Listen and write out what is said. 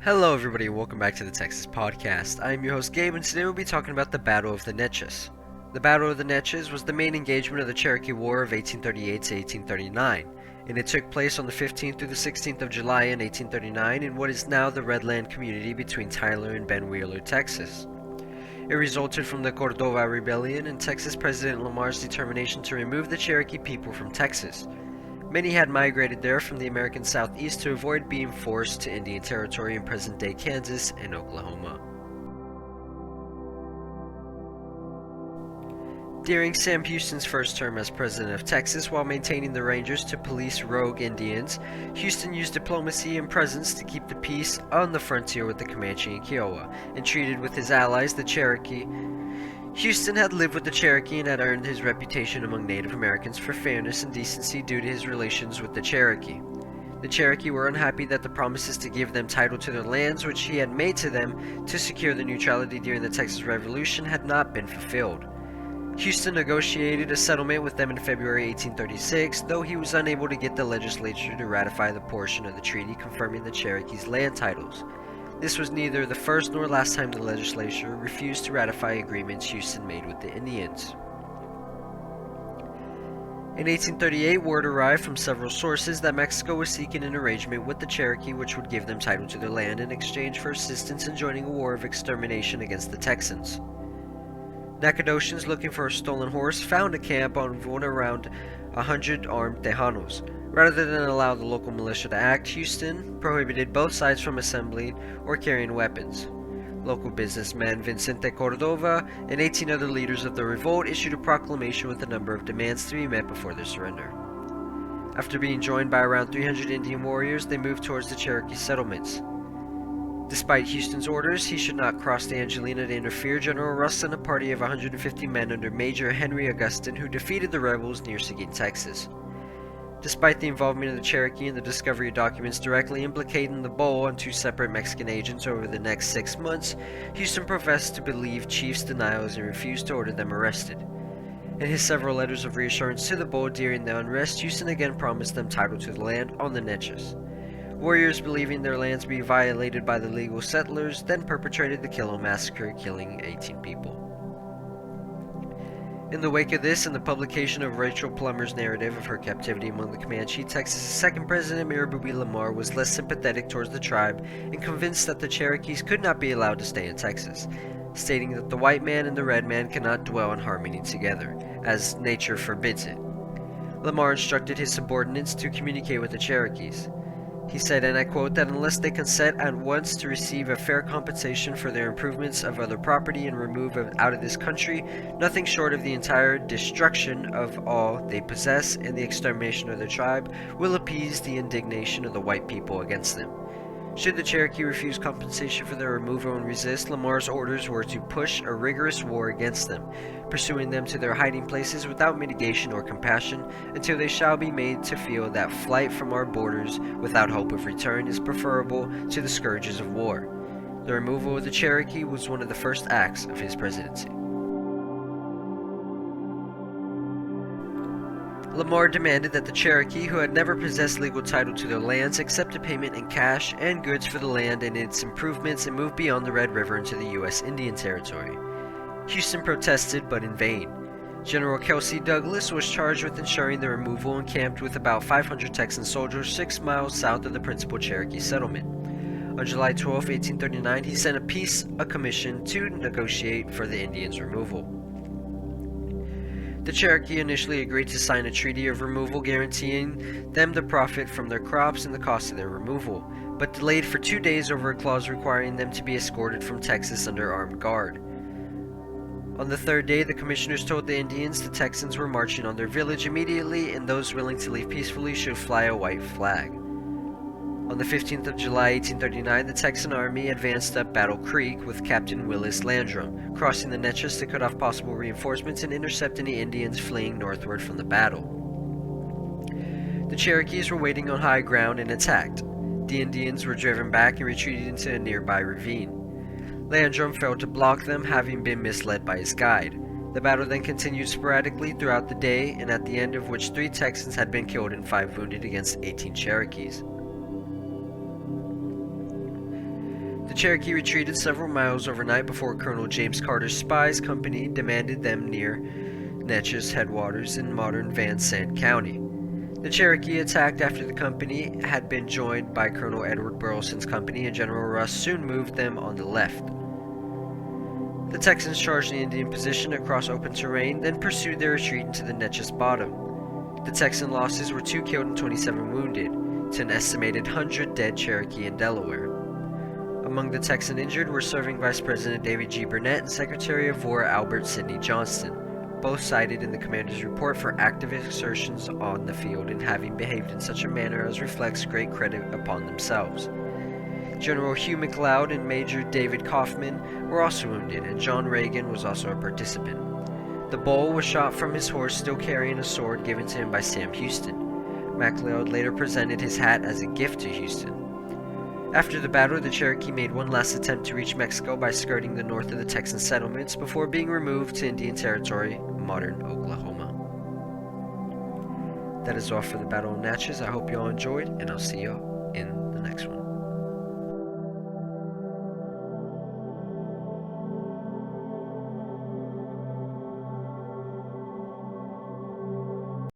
Hello everybody, welcome back to the Texas Podcast. I am your host Gabe, and today we'll be talking about the Battle of the Neches. The Battle of the Neches was the main engagement of the Cherokee War of 1838 to 1839, and it took place on the 15th through the 16th of July in 1839 in what is now the Redland community between Tyler and Ben Wheeler, Texas. It resulted from the Cordova Rebellion and Texas President Lamar's determination to remove the Cherokee people from Texas. Many had migrated there from the American Southeast to avoid being forced to Indian Territory in present-day Kansas and Oklahoma. During Sam Houston's first term as president of Texas, while maintaining the Rangers to police rogue Indians, Houston used diplomacy and presence to keep the peace on the frontier with the Comanche and Kiowa, and treated with his allies, the Cherokee. Houston had lived with the Cherokee and had earned his reputation among Native Americans for fairness and decency due to his relations with the Cherokee. The Cherokee were unhappy that the promises to give them title to their lands, which he had made to them to secure their neutrality during the Texas Revolution, had not been fulfilled. Houston negotiated a settlement with them in February 1836, though he was unable to get the legislature to ratify the portion of the treaty confirming the Cherokee's land titles. This was neither the first nor last time the legislature refused to ratify agreements Houston made with the Indians. In 1838, word arrived from several sources that Mexico was seeking an arrangement with the Cherokee which would give them title to their land in exchange for assistance in joining a war of extermination against the Texans. Nacogdoches looking for a stolen horse found a camp on one around 100 armed Tejanos. Rather than allow the local militia to act, Houston prohibited both sides from assembling or carrying weapons. Local businessman Vicente Cordova and 18 other leaders of the revolt issued a proclamation with a number of demands to be met before their surrender. After being joined by around 300 Indian warriors, they moved towards the Cherokee settlements. Despite Houston's orders he should not cross the Angelina to interfere, General Russ sent a party of 150 men under Major Henry Augustin, who defeated the rebels near Seguin, Texas. Despite the involvement of the Cherokee in the discovery of documents directly implicating the Bull and two separate Mexican agents over the next 6 months, Houston professed to believe Chief's denials and refused to order them arrested. In his several letters of reassurance to the Bull during the unrest, Houston again promised them title to the land on the Neches. Warriors, believing their lands to be violated by the legal settlers, then perpetrated the Kilo massacre, killing 18 people. In the wake of this and the publication of Rachel Plummer's narrative of her captivity among the Comanche, Texas' second president, Lamar, was less sympathetic towards the tribe and convinced that the Cherokees could not be allowed to stay in Texas, stating that the white man and the red man cannot dwell in harmony together, as nature forbids it. Lamar instructed his subordinates to communicate with the Cherokees. He said, and I quote, that unless they consent at once to receive a fair compensation for their improvements of other property and remove out of this country, nothing short of the entire destruction of all they possess and the extermination of their tribe will appease the indignation of the white people against them. Should the Cherokee refuse compensation for their removal and resist, Lamar's orders were to push a rigorous war against them, pursuing them to their hiding places without mitigation or compassion, until they shall be made to feel that flight from our borders without hope of return is preferable to the scourges of war. The removal of the Cherokee was one of the first acts of his presidency. Lamar demanded that the Cherokee, who had never possessed legal title to their lands, accept a payment in cash and goods for the land and its improvements and move beyond the Red River into the U.S. Indian Territory. Houston protested, but in vain. General Kelsey Douglas was charged with ensuring the removal and camped with about 500 Texan soldiers 6 miles south of the principal Cherokee settlement. On July 12, 1839, he sent a commission to negotiate for the Indians' removal. The Cherokee initially agreed to sign a treaty of removal guaranteeing them the profit from their crops and the cost of their removal, but delayed for 2 days over a clause requiring them to be escorted from Texas under armed guard. On the third day, the commissioners told the Indians the Texans were marching on their village immediately and those willing to leave peacefully should fly a white flag. On the 15th of July, 1839, the Texan army advanced up Battle Creek with Captain Willis Landrum, crossing the Neches to cut off possible reinforcements and intercept any Indians fleeing northward from the battle. The Cherokees were waiting on high ground and attacked. The Indians were driven back and retreated into a nearby ravine. Landrum failed to block them, having been misled by his guide. The battle then continued sporadically throughout the day, and at the end of which 3 Texans had been killed and 5 wounded against 18 Cherokees. The Cherokee retreated several miles overnight before Colonel James Carter's spies company demanded them near Neches headwaters in modern Van Sant County. The Cherokee attacked after the company had been joined by Colonel Edward Burleson's company, and General Russ soon moved them on the left. The Texans charged the Indian position across open terrain, then pursued their retreat into the Neches bottom. The Texan losses were 2 killed and 27 wounded, to an estimated 100 dead Cherokee in Delaware. Among the Texan injured were Serving Vice President David G. Burnett and Secretary of War Albert Sidney Johnston, both cited in the commander's report for active exertions on the field and having behaved in such a manner as reflects great credit upon themselves. General Hugh McLeod and Major David Kaufman were also wounded, and John Reagan was also a participant. The bull was shot from his horse, still carrying a sword given to him by Sam Houston. McLeod later presented his hat as a gift to Houston. After the battle, the Cherokee made one last attempt to reach Mexico by skirting the north of the Texan settlements before being removed to Indian Territory, modern Oklahoma. That is all for the Battle of Natchez. I hope you all enjoyed, and I'll see you in the next one.